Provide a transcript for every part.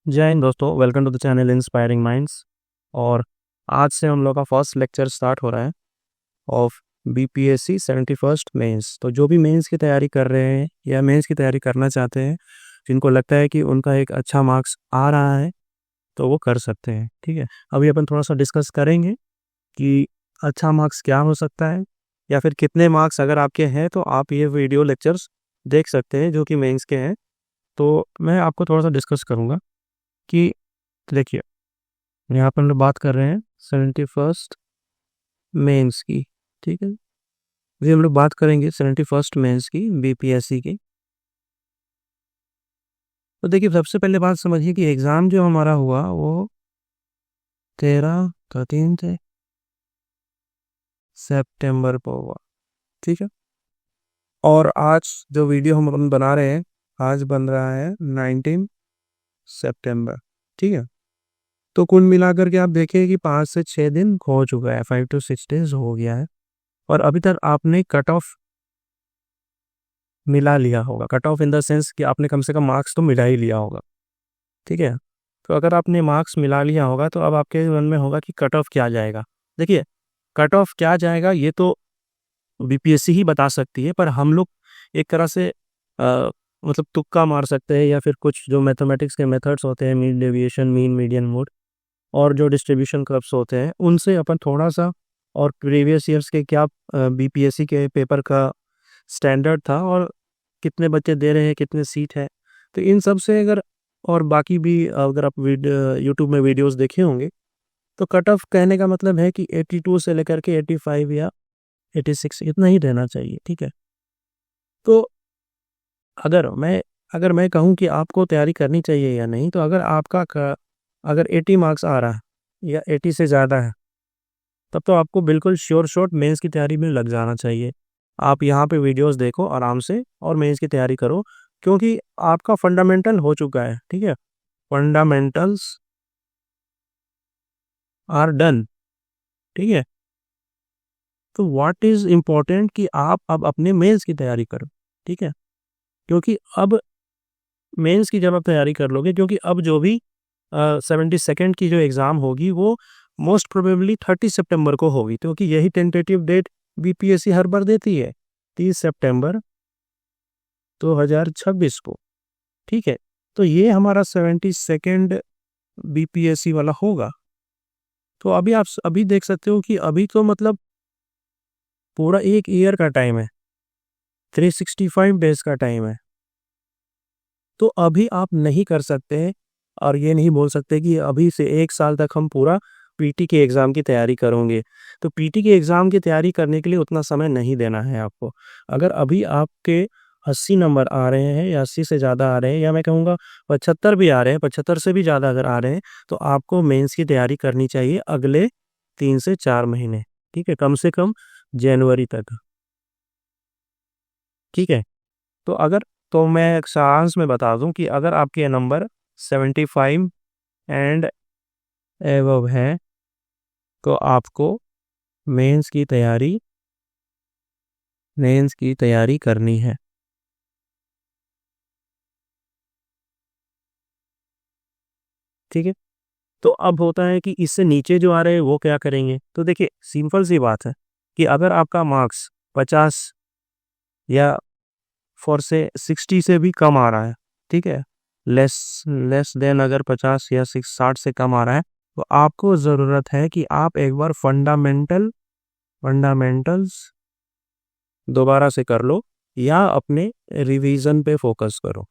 जय हिंद दोस्तों, welcome to the channel inspiring minds. और आज से हम लोग का फर्स्ट लेक्चर स्टार्ट हो रहा है ऑफ बीपीएससी 71st मेंस। तो जो भी मेंस की तैयारी कर रहे हैं या मेंस की तैयारी करना चाहते हैं, जिनको लगता है कि उनका एक अच्छा मार्क्स आ रहा है तो वो कर सकते हैं। ठीक है, अभी अपन थोड़ा सा डिस्कस करेंगे कि अच्छा मार्क्स क्या हो सकता है या फिर कितने मार्क्स अगर आपके हैं तो आप ये वीडियो लेक्चर्स देख सकते हैं जो कि मेंस के हैं। तो मैं आपको थोड़ा सा डिस्कस करूँगा कि देखिए, यहाँ पर हम लोग बात कर रहे हैं 71st मेंस की। ठीक है, अभी हम लोग बात करेंगे 71st मेंस की, बीपीएससी की। तो देखिए, सबसे पहले बात समझिए कि एग्ज़ाम जो हमारा हुआ वो 13 से सितंबर को हुआ। ठीक है, और आज जो वीडियो हम अपन बना रहे हैं, आज बन रहा है 19 सितंबर। ठीक है, तो कुल मिलाकर के आप देखिए कि 5 से 6 दिन हो चुका है, 5 to 6 days हो गया है, और अभी तक आपने कट ऑफ मिला लिया होगा। Cut off in the sense कि आपने कम से कम मार्क्स तो मिला ही लिया होगा। ठीक है, तो अगर आपने मार्क्स मिला लिया होगा तो अब आपके मन में होगा कि कट ऑफ क्या जाएगा। देखिए, कट ऑफ क्या जाएगा ये तो बीपीएससी ही बता सकती है, पर हम लोग एक तरह से मतलब तुक्का मार सकते हैं, या फिर कुछ जो मैथमेटिक्स के मेथड्स होते हैं, mean deviation, mean median mode, और जो डिस्ट्रीब्यूशन कर्व्स होते हैं, उनसे अपन थोड़ा सा, और प्रीवियस ईयर्स के क्या बीपीएससी के पेपर का स्टैंडर्ड था और कितने बच्चे दे रहे हैं, कितने सीट है, तो इन सब से अगर, और बाकी भी अगर आप यूट्यूब में वीडियोस देखे होंगे, तो कट ऑफ कहने का मतलब है कि 82 से लेकर के 85 या 86 इतना ही रहना चाहिए। ठीक है, तो अगर मैं कहूँ कि आपको तैयारी करनी चाहिए या नहीं, तो अगर अगर 80 मार्क्स आ रहा है या 80 से ज़्यादा है, तब तो आपको बिल्कुल श्योर शॉट मेंस की तैयारी में लग जाना चाहिए। आप यहाँ पे वीडियोस देखो आराम से और मेंस की तैयारी करो, क्योंकि आपका फंडामेंटल हो चुका है। ठीक है, फंडामेंटल्स आर डन। ठीक है, तो व्हाट इज इम्पोर्टेंट कि आप अब अपने मेंस की तैयारी करो। ठीक है, क्योंकि अब मेंस की जब आप तैयारी कर लोगे, क्योंकि अब जो भी 72nd की जो एग्ज़ाम होगी वो मोस्ट प्रोबेबली 30 सितंबर को होगी, क्योंकि यही टेंटेटिव डेट बीपीएससी हर बार देती है, 30 सितंबर 2026 को। ठीक है, तो ये हमारा 72nd बीपीएससी वाला होगा। तो अभी आप अभी देख सकते हो कि अभी तो मतलब पूरा एक ईयर का टाइम है, 365 डेज का टाइम है। तो अभी आप नहीं कर सकते, और ये नहीं बोल सकते कि अभी से 1 साल तक हम पूरा पीटी के एग्ज़ाम की तैयारी करेंगे। तो पीटी के एग्ज़ाम की तैयारी करने के लिए उतना समय नहीं देना है आपको। अगर अभी आपके 80 नंबर आ रहे हैं या 80 से ज़्यादा आ रहे हैं, या मैं कहूँगा 75 भी आ रहे हैं, 75 से भी ज़्यादा अगर आ रहे हैं, तो आपको मेंस की तैयारी करनी चाहिए अगले 3 से 4 महीने। ठीक है, कम से कम जनवरी तक। ठीक है, तो तो मैं एक सारांश में बता दूं कि अगर आपके नंबर 75 एंड एबव हैं, तो आपको मेंस की तैयारी करनी है। ठीक है, तो अब होता है कि इससे नीचे जो आ रहे हैं वो क्या करेंगे। तो देखिए, सिंपल सी बात है कि अगर आपका मार्क्स 50 या फॉर से 60 से भी कम आ रहा है, ठीक है, लेस लेस देन, अगर 50 या 60 से कम आ रहा है, तो आपको ज़रूरत है कि आप एक बार फंडामेंटल्स दोबारा से कर लो, या अपने रिवीजन पे फोकस करो।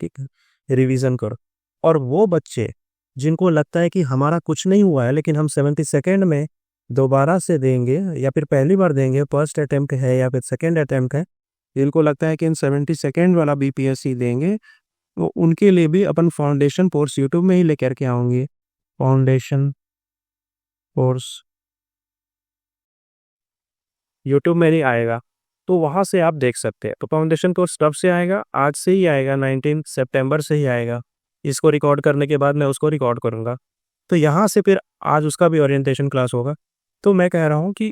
ठीक है, रिवीजन करो। और वो बच्चे जिनको लगता है कि हमारा कुछ नहीं हुआ है, लेकिन हम 72nd में दोबारा से देंगे, या फिर पहली बार देंगे, फर्स्ट अटेम्प्ट है या फिर सेकेंड अटेम्प्ट है, जिनको लगता है कि हम 72nd वाला बीपीएससी देंगे, तो उनके लिए भी अपन फाउंडेशन कोर्स यूट्यूब में ही लेकर के आऊँगी। फाउंडेशन कोर्स यूट्यूब में नहीं आएगा, तो वहाँ से आप देख सकते हैं। तो फाउंडेशन कोर्स कब से आएगा? आज से ही आएगा, 19 सितंबर से ही आएगा। इसको रिकॉर्ड करने के बाद मैं उसको रिकॉर्ड करूँगा, तो यहाँ से फिर आज उसका भी ओरिएंटेशन क्लास होगा। तो मैं कह रहा हूँ कि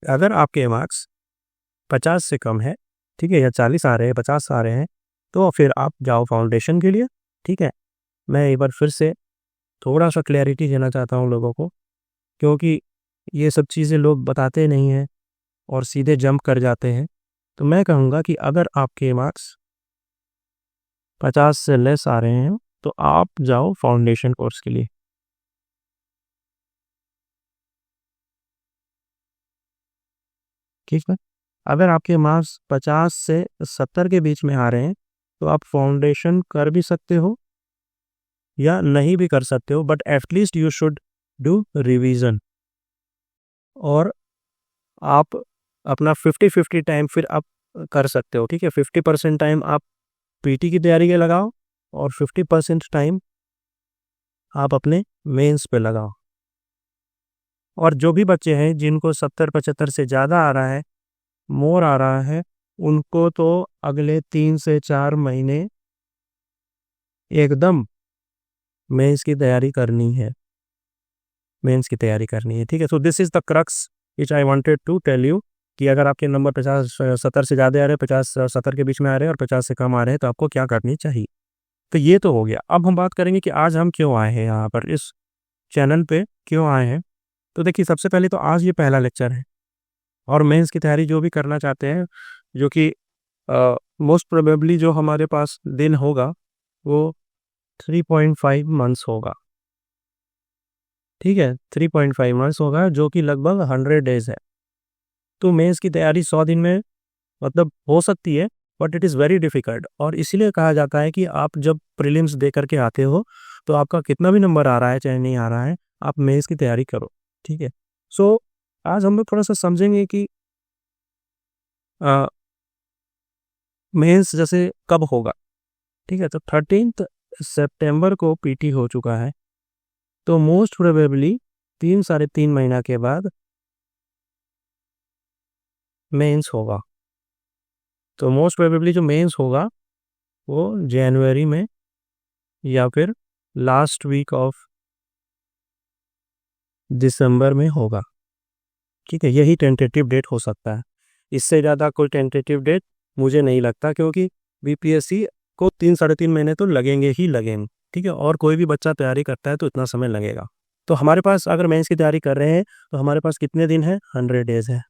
अगर आपके मार्क्स 50 से कम है, ठीक है, या 40 आ रहे हैं, 50 आ रहे हैं, तो फिर आप जाओ फाउंडेशन के लिए। ठीक है, मैं एक बार फिर से थोड़ा सा क्लैरिटी देना चाहता हूँ लोगों को, क्योंकि ये सब चीज़ें लोग बताते नहीं हैं और सीधे जंप कर जाते हैं। तो मैं कहूँगा कि अगर आपके मार्क्स 50 से लेस आ रहे हैं तो आप जाओ फाउंडेशन कोर्स के लिए। ठीक है, अगर आपके मार्क्स 50 से 70 के बीच में आ रहे हैं तो आप फाउंडेशन कर भी सकते हो या नहीं भी कर सकते हो, but at least you should do revision. और आप अपना 50-50 टाइम फिर आप कर सकते हो। ठीक है, 50% टाइम आप पीटी की तैयारी के लगाओ और 50% टाइम आप अपने मेंस पे लगाओ। और जो भी बच्चे हैं जिनको 70-75 से ज़्यादा आ रहा है, मोर आ रहा है, उनको तो अगले 3 से 4 महीने एकदम मेंस की तैयारी करनी है, मेंस की तैयारी करनी है। ठीक है, so this is the crux which I wanted to tell you कि अगर आपके नंबर 50-70 से ज़्यादा आ रहे हैं, 50-70 के बीच में आ रहे हैं और 50 से कम आ रहे हैं, तो आपको क्या करनी चाहिए। तो ये तो हो गया। अब हम बात करेंगे कि आज हम क्यों आए हैं यहाँ पर, इस चैनल पे क्यों आए हैं। तो देखिए, सबसे पहले तो आज ये पहला लेक्चर है और मेंस की तैयारी जो भी करना चाहते हैं, जो कि मोस्ट प्रोबेबली जो हमारे पास दिन होगा वो 3.5 मंथ्स होगा। ठीक है, 3.5 मंथ्स होगा, जो कि लगभग 100 डेज है। तो मेंस की तैयारी 100 दिन में मतलब हो सकती है, but it is very difficult. और इसीलिए कहा जाता है कि आप जब प्रीलिम्स दे करके आते हो तो आपका कितना भी नंबर आ रहा है चाहे नहीं आ रहा है, आप मेंस की तैयारी करो। ठीक है, सो आज हम लोग थोड़ा सा समझेंगे कि मेंस जैसे कब होगा। ठीक है, तो 13 सितंबर को पीटी हो चुका है, तो मोस्ट प्रोबेबली 3-3.5 महीना के बाद मेंस होगा। तो मोस्ट प्रोबेबली जो मेंस होगा वो जनवरी में या फिर लास्ट वीक ऑफ दिसंबर में होगा। ठीक है, यही टेंटेटिव डेट हो सकता है, इससे ज़्यादा कोई टेंटेटिव डेट मुझे नहीं लगता, क्योंकि बीपीएससी को 3-3.5 महीने तो लगेंगे ही लगेंगे। ठीक है, और कोई भी बच्चा तैयारी करता है तो इतना समय लगेगा। तो हमारे पास अगर मेंस की तैयारी कर रहे हैं तो हमारे पास कितने दिन हैं, 100 डेज है।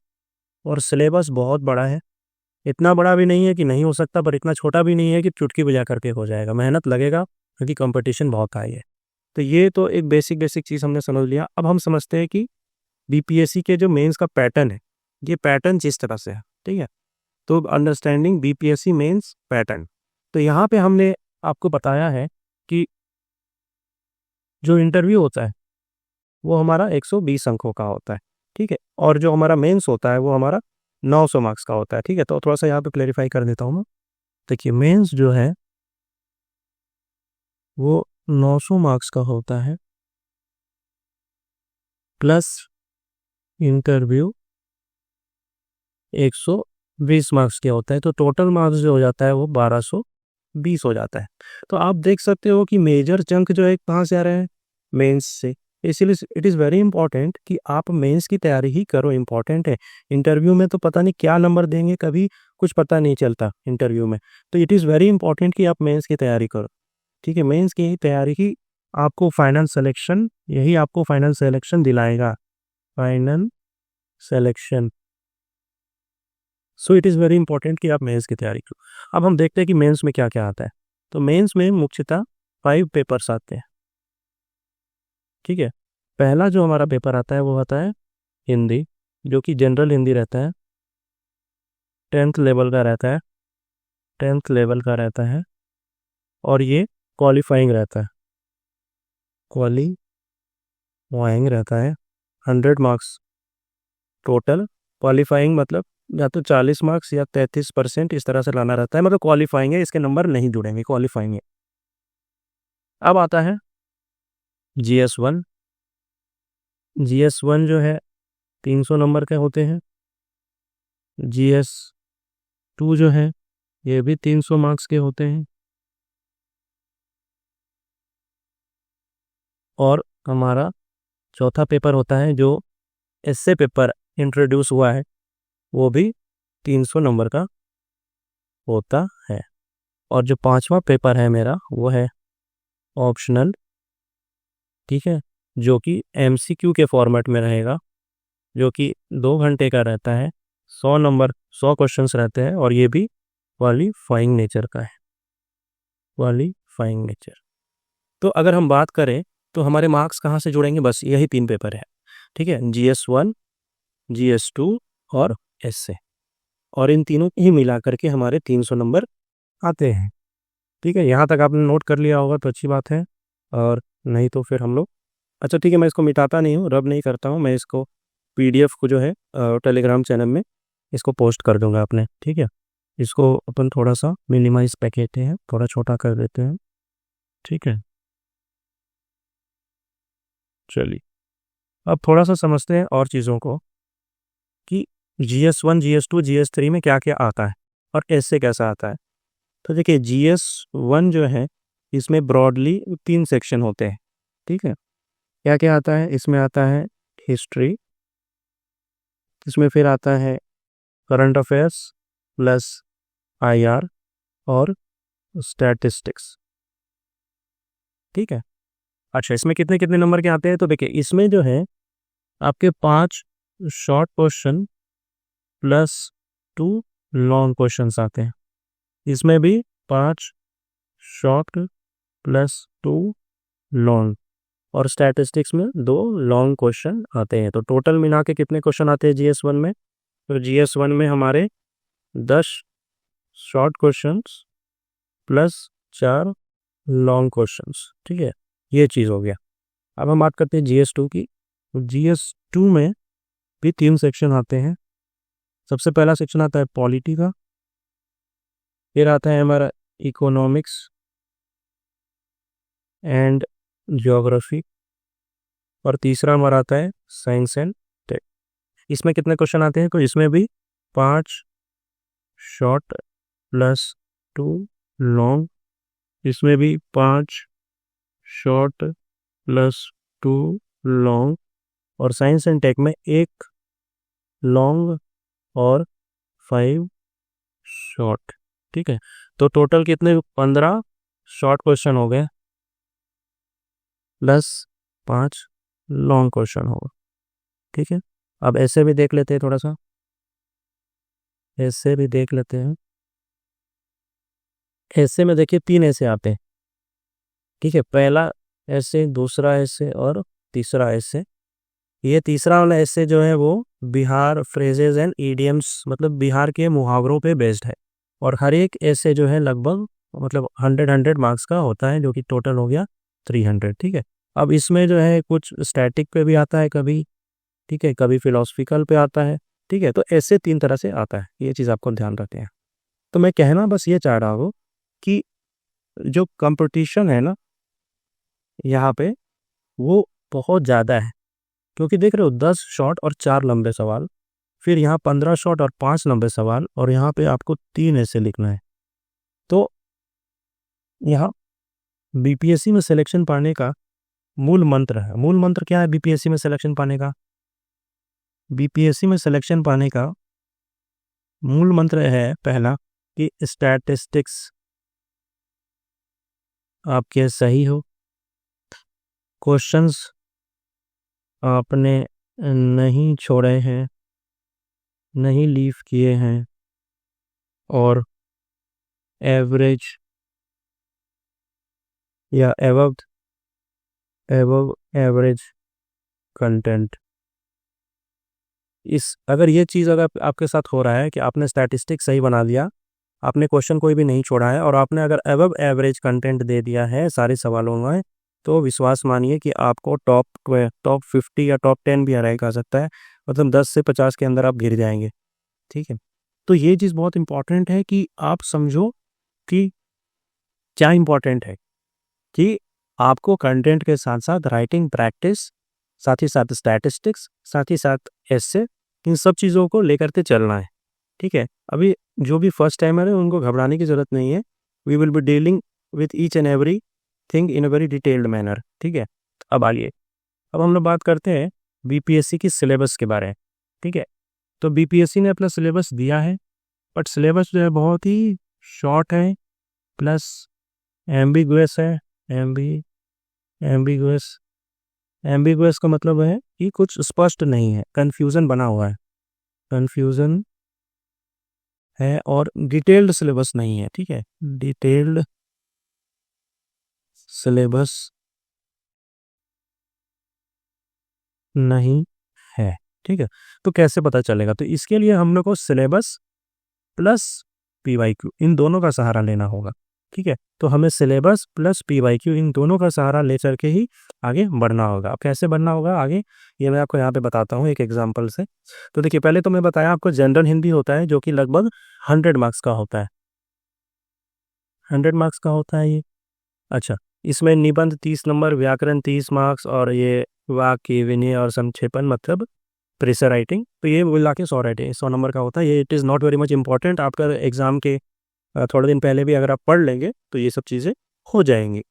और सिलेबस बहुत बड़ा है, इतना बड़ा भी नहीं है कि नहीं हो सकता, पर इतना छोटा भी नहीं है कि चुटकी बजा करके हो जाएगा। मेहनत लगेगा क्योंकि कंपटीशन बहुत हाई है। तो ये तो एक बेसिक चीज़ हमने समझ लिया। अब हम समझते हैं कि बीपीएससी के जो मेंस का पैटर्न है, ये पैटर्न जिस तरह से है। ठीक है, तो अंडरस्टैंडिंग बीपीएससी मेंस पैटर्न। तो यहाँ पे हमने आपको बताया है कि जो इंटरव्यू होता है वो हमारा 120 अंकों का होता है। ठीक है, और जो हमारा मेंस होता है वो हमारा 900 मार्क्स का होता है। ठीक है, तो थोड़ा सा यहाँ पे क्लेरिफाई कर देता हूँ मैं। देखिए, मेंस जो है वो 900 मार्क्स का होता है, प्लस इंटरव्यू 120 मार्क्स के होता है, तो टोटल मार्क्स जो हो जाता है वो 1220 हो जाता है। तो आप देख सकते हो कि मेजर चंक जो है कहाँ से आ रहे हैं, मेंस से। इसीलिए इट इज़ वेरी इंपॉर्टेंट कि आप मेंस की तैयारी ही करो, इंपॉर्टेंट है। इंटरव्यू में तो पता नहीं क्या नंबर देंगे, कभी कुछ पता नहीं चलता इंटरव्यू में। तो इट इज़ वेरी इंपॉर्टेंट कि आप मेंस की तैयारी करो। ठीक है, मेंस की तैयारी ही आपको फाइनल सेलेक्शन दिलाएगा, final selection. So it is very important कि आप मेंस की तैयारी करो। अब हम देखते हैं कि मेंस में क्या क्या आता है। तो मेंस में मुख्यतः 5 पेपर्स आते हैं। ठीक है, पहला जो हमारा पेपर आता है वो आता है हिंदी, जो कि जनरल हिंदी रहता है, 10th लेवल का रहता है, 10th लेवल का रहता है, और ये क्वालिफाइंग रहता है, क्वालिफाइंग रहता है। 100 मार्क्स टोटल। क्वालिफाइंग मतलब या तो 40 मार्क्स या 33% इस तरह से लाना रहता है, मतलब क्वालिफाइंग है, इसके नंबर नहीं जुड़ेंगे, क्वालिफाइंग है। अब आता है GS1। GS1 जो है 300 नंबर के होते हैं। GS2 जो है ये भी 300 मार्क्स के होते हैं। और हमारा चौथा पेपर होता है जो एसए पेपर इंट्रोड्यूस हुआ है, वो भी 300 नंबर का होता है। और जो पांचवा पेपर है मेरा वो है ऑप्शनल, ठीक है, जो कि MCQ के फॉर्मेट में रहेगा, जो कि 2 घंटे का रहता है, 100 क्वेश्चंस रहते हैं, और ये भी क्वालिफाइंग नेचर का है, क्वालिफाइंग नेचर। तो अगर हम बात करें तो हमारे मार्क्स कहाँ से जुड़ेंगे, बस यही 3 पेपर है, ठीक है, GS1, GS2 और एसए, और इन तीनों ही मिला करके हमारे 300 नंबर आते हैं, ठीक है। यहाँ तक आपने नोट कर लिया होगा तो अच्छी बात है, और नहीं तो फिर हम लोग, अच्छा ठीक है, मैं इसको मिटाता नहीं हूँ, रब नहीं करता हूँ, मैं इसको PDF को जो है टेलीग्राम चैनल में इसको पोस्ट कर दूंगा अपने, ठीक है। इसको अपन थोड़ा सा मिनिमाइज पे कहते हैं, थोड़ा छोटा कर देते हैं, ठीक है। चलिए अब थोड़ा सा समझते हैं और चीज़ों को कि GS1, GS2, GS3 में क्या क्या आता है और ऐसे कैसा आता है। तो देखिए GS1 जो है इसमें ब्रॉडली 3 सेक्शन होते हैं, ठीक है। क्या क्या आता है इसमें, आता है हिस्ट्री, इसमें फिर आता है करंट अफेयर्स प्लस IR और स्टैटिस्टिक्स, ठीक है। अच्छा इसमें कितने कितने नंबर के आते हैं, तो देखिए इसमें जो है आपके 5 short question plus 2 long questions आते हैं, इसमें भी 5 शॉर्ट प्लस 2 लॉन्ग, और स्टैटिस्टिक्स में 2 लॉन्ग क्वेश्चन आते हैं। तो टोटल मिला के कितने क्वेश्चन आते हैं GS1 में, तो GS1 में हमारे 10 short questions plus 4 long questions, ठीक है, ये चीज़ हो गया। अब हम बात करते हैं GS2 की। तो GS2 में भी 3 सेक्शन आते हैं। सबसे पहला सेक्शन आता है पॉलिटी का, फिर आता है हमारा इकोनॉमिक्स एंड ज्योग्राफी, और तीसरा हमारा आता है साइंस एंड टेक। इसमें कितने क्वेश्चन आते हैं, तो इसमें भी 5 शॉर्ट प्लस 2 लॉन्ग, इसमें भी 5 शॉर्ट प्लस 2 लॉन्ग, और साइंस एंड टेक में 1 लॉन्ग और 5 शॉर्ट, ठीक है। तो टोटल कितने, 15 शॉर्ट क्वेश्चन हो गए प्लस 5 लॉन्ग क्वेश्चन होगा, ठीक है। अब ऐसे भी देख लेते हैं, थोड़ा सा ऐसे भी देख लेते हैं। ऐसे में देखिए 3 ऐसे आते हैं, ठीक है, पहला ऐसे, दूसरा ऐसे और तीसरा ऐसे। ये तीसरा वाला ऐसे जो है वो बिहार फ्रेजेस एंड ईडियम्स, मतलब बिहार के मुहावरों पे बेस्ड है, और हर एक ऐसे जो है लगभग मतलब 100 मार्क्स का होता है, जो कि टोटल हो गया 300, ठीक है। अब इसमें जो है कुछ स्टैटिक पे भी आता है कभी, ठीक है, कभी फिलोसफिकल पे आता है, ठीक है। तो ऐसे 3 तरह से आता है, ये चीज़ आपको ध्यान रखते हैं। तो मैं कहना बस ये चाह रहा हूँ कि जो कंपटीशन है ना यहाँ पे, वो बहुत ज़्यादा है, क्योंकि देख रहे हो 10 शॉर्ट और 4 लंबे सवाल, फिर यहाँ 15 शॉर्ट और 5 लंबे सवाल, और यहाँ पे आपको 3 ऐसे लिखना है। तो यहाँ BPSC में सिलेक्शन पाने का मूल मंत्र है, मूल मंत्र क्या है BPSC में सिलेक्शन पाने का, BPSC में सिलेक्शन पाने का मूल मंत्र है पहला कि स्टैटिस्टिक्स आपके सही हो, क्वेश्चंस आपने नहीं छोड़े हैं, नहीं लीव किए हैं, और एवरेज या एवव एवरेज कंटेंट। अगर ये चीज़ अगर आपके साथ हो रहा है कि आपने स्टैटिस्टिक्स सही बना लिया, आपने क्वेश्चन कोई भी नहीं छोड़ा है, और आपने अगर एवव एवरेज कंटेंट दे दिया है सारे सवालों में, तो विश्वास मानिए कि आपको टॉप 50 या टॉप 10 भी हराया जा सकता है, मतलब 10 से 50 के अंदर आप गिर जाएंगे, ठीक है। तो ये चीज़ बहुत इंपॉर्टेंट है कि आप समझो कि क्या इंपॉर्टेंट है, कि आपको कंटेंट के साथ साथ राइटिंग प्रैक्टिस, साथ ही साथ स्टैटिस्टिक्स, साथ ही साथ ऐसे, इन सब चीज़ों को लेकर के चलना है, ठीक है। अभी जो भी फर्स्ट टाइमर है उनको घबराने की ज़रूरत नहीं है, we will be dealing with each and every thing in a very detailed manner, ठीक है। अब आइए, अब हम लोग बात करते हैं BPSC की सिलेबस के बारे में, ठीक है। तो BPSC ने अपना सिलेबस दिया है, बट सिलेबस जो है बहुत ही शॉर्ट है, प्लस एम्बिगुअस है, एम्बिगुअस, एम्बिगुअस का मतलब है कि कुछ स्पष्ट नहीं है, कंफ्यूजन बना हुआ है, कंफ्यूजन है, और डिटेल्ड सिलेबस नहीं है। ठीक है, डिटेल्ड सिलेबस नहीं है। ठीक है, तो कैसे पता चलेगा? तो इसके लिए हम लोग को सिलेबस प्लस PYQ इन दोनों का सहारा लेना होगा। ठीक है, तो हमें सिलेबस प्लस PYQ इन दोनों का सहारा ले चल के ही आगे बढ़ना होगा। अब कैसे बढ़ना होगा आगे, ये मैं आपको यहाँ पे बताता हूँ एक एग्जांपल से। तो देखिए, पहले तो मैं बताया आपको जनरल हिंदी होता है जो कि लगभग 100 मार्क्स का होता है, 100 मार्क्स का होता है ये। अच्छा, इसमें निबंध 30 नंबर, व्याकरण 30 मार्क्स, और ये वाक्य विनय और संक्षेपण मतलब प्रेशर राइटिंग, तो ये मिला के 100 राइटिंग 100 नंबर का होता है। ये it is not very much important, आपका एग्जाम के थोड़े दिन पहले भी अगर आप पढ़ लेंगे तो ये सब चीज़ें हो जाएंगी।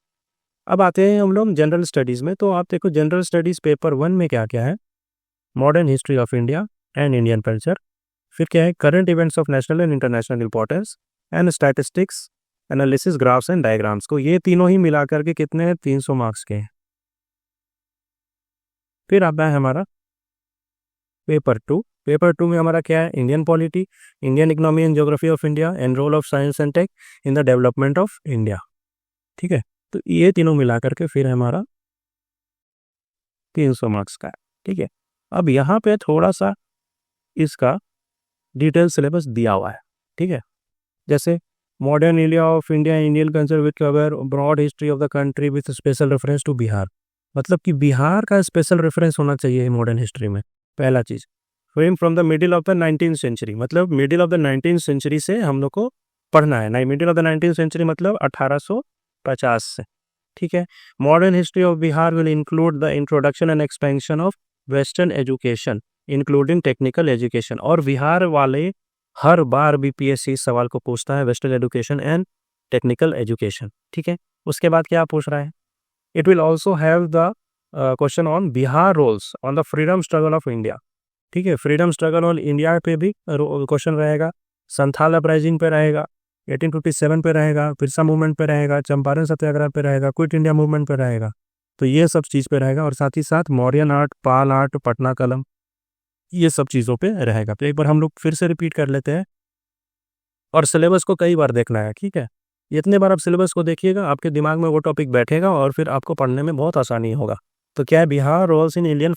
अब आते हैं हम लोग जनरल स्टडीज़ में। तो आप देखो जनरल स्टडीज़ पेपर 1 में क्या क्या है, modern history of India and Indian culture, फिर क्या है current events of national and international importance and statistics, analysis, graphs and diagrams को, ये तीनों ही मिला करके कितने हैं, 300 मार्क्स के हैं। फिर आता है हमारा पेपर 2। पेपर 2 में हमारा क्या है, Indian polity, Indian economy and geography of India and role of science and tech in the development of India. ठीक है, तो ये तीनों मिला करके फिर हमारा 300 मार्क्स का है। ठीक है, अब यहाँ पे थोड़ा सा इसका डिटेल सिलेबस दिया हुआ है। ठीक है, जैसे modern India of India Indian culture with cover broad history of the country with special reference to Bihar, मतलब कि बिहार का स्पेशल रेफरेंस होना चाहिए मॉडर्न हिस्ट्री में, पहला चीज़। Frame from the middle of the 19th century, मतलब middle of the 19th century से हम लोग को पढ़ना है। Middle of the 19th century मतलब 1850 से। ठीक है, modern history of Bihar will include the introduction and expansion of western education including technical education, और बिहार वाले हर बार BPSC इस सवाल को पूछता है, western education and technical education. ठीक है, उसके बाद क्या पूछ रहा है, it will also have the question on Bihar roles on the freedom struggle of India. ठीक है, फ्रीडम स्ट्रगल ऑन इंडिया पे भी क्वेश्चन रहेगा, संथाल अपराइजिंग पे रहेगा, 1857 पे रहेगा, बिरसा मूवमेंट पे रहेगा, चंपारण सत्याग्रह पे रहेगा, क्विट इंडिया मूवमेंट पे रहेगा। तो ये सब चीज़ पे रहेगा, और साथ ही साथ मौर्यन आर्ट, पाल आर्ट, पटना कलम, ये सब चीज़ों पे रहेगा। तो एक बार हम लोग फिर से रिपीट कर लेते हैं, और सिलेबस को कई बार देखना है। ठीक है, इतने बार आप सिलेबस को देखिएगा, आपके दिमाग में वो टॉपिक बैठेगा और फिर आपको पढ़ने में बहुत आसानी होगा। तो क्या है, Bihar roles in Indian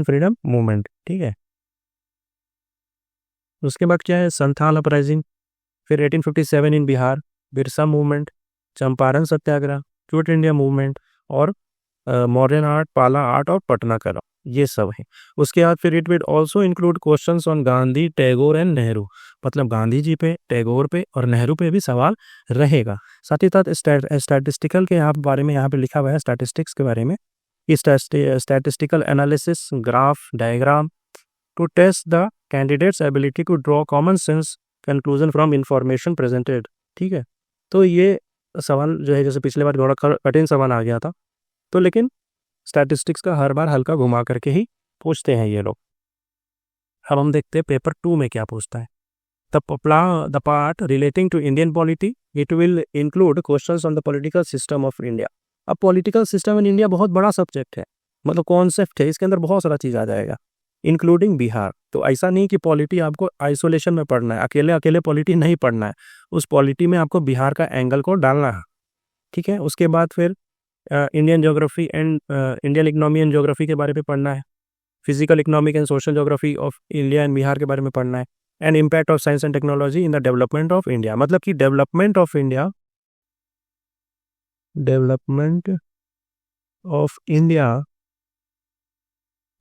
freedom movement. ठीक है, उसके बाद क्या है, संथाल अपराइजिंग, फिर 1857 इन बिहार, बिरसा मूवमेंट, चंपारण सत्याग्रह, क्विट इंडिया मूवमेंट, और मॉडर्न आर्ट, पाला आर्ट और पटना कला, ये सब है। उसके बाद फिर it will also include questions on Gandhi, Tagore and Nehru, मतलब गांधी जी पे, टैगोर पे और नेहरू पे भी सवाल रहेगा। साथ ही साथ स्टैटिस्टिकल के यहाँ बारे में यहाँ पे लिखा हुआ है, स्टैटिस्टिक्स के बारे में, statistical analysis, graph, diagram to test the candidates ability to draw common sense conclusion from information presented. ठीक है, तो ये सवाल जो है, जैसे पिछले बार थोड़ा कठिन सवाल आ गया था, तो लेकिन स्टैटिस्टिक्स का हर बार हल्का घुमा करके ही पूछते हैं ये लोग। अब हम देखते हैं पेपर 2 में क्या पूछता है। The part relating to Indian polity, it will include questions on the political system of India. अब पॉलिटिकल सिस्टम इन इंडिया बहुत बड़ा सब्जेक्ट है, मतलब कॉन्सेप्ट है, इसके अंदर बहुत सारा चीज़ आ जाएगा, इंक्लूडिंग बिहार। तो ऐसा नहीं कि पॉलिटी आपको आइसोलेशन में पढ़ना है, अकेले अकेले पॉलिटी नहीं पढ़ना है, उस पॉलिटी में आपको बिहार का एंगल को डालना है। ठीक है, उसके बाद फिर Indian geography and Indian economy and geography के बारे में पढ़ना है, physical economic and social geography of India and Bihar के बारे में पढ़ना है, and impact of science and technology in the development of India, मतलब कि डेवलपमेंट ऑफ इंडिया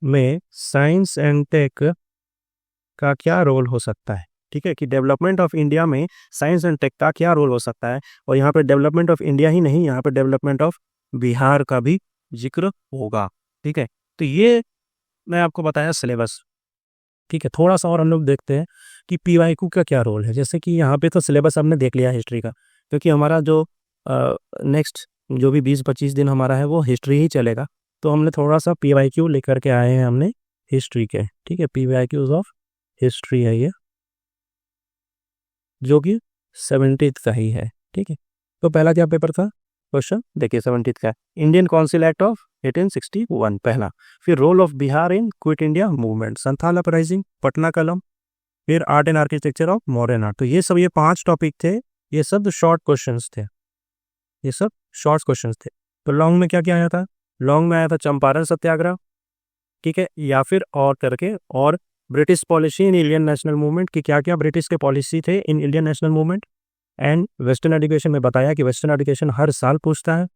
में साइंस एंड टेक का क्या रोल हो सकता है। ठीक है, कि डेवलपमेंट ऑफ इंडिया में साइंस एंड टेक का क्या रोल हो सकता है, और यहाँ पे डेवलपमेंट ऑफ इंडिया ही नहीं, यहाँ पे डेवलपमेंट ऑफ बिहार का भी जिक्र होगा। ठीक है, तो ये मैं आपको बताया सिलेबस। ठीक है, थोड़ा सा और हम लोग देखते हैं कि PYQ का क्या रोल है। जैसे कि यहाँ पे तो सिलेबस हमने देख लिया हिस्ट्री का, क्योंकि हमारा जो नेक्स्ट जो भी 20-25 दिन हमारा है वो हिस्ट्री ही चलेगा, तो हमने थोड़ा सा PYQ लेकर के आए हैं हमने हिस्ट्री के। ठीक है, PYQs ऑफ हिस्ट्री है ये, जो कि 70th का ही है। ठीक है, तो पहला क्या पेपर था, क्वेश्चन देखिए 70 का, इंडियन काउंसिल एक्ट ऑफ 1861 पहला। फिर role of Bihar in quit India movement, Santhal uprising, Patna Kalam, फिर art and architecture of modern art. तो ये सब, ये 5 टॉपिक थे, ये सब शॉर्ट क्वेश्चंस थे, ये सब शॉर्ट क्वेश्चंस थे। तो लॉन्ग में क्या क्या आया था? लॉन्ग में आया था चंपारण सत्याग्रह, ठीक है, या फिर और करके, और British policy in Indian national movement की, क्या क्या ब्रिटिश के पॉलिसी थे in Indian national movement. And western education में बताया कि वेस्टर्न एजुकेशन हर साल पूछता है,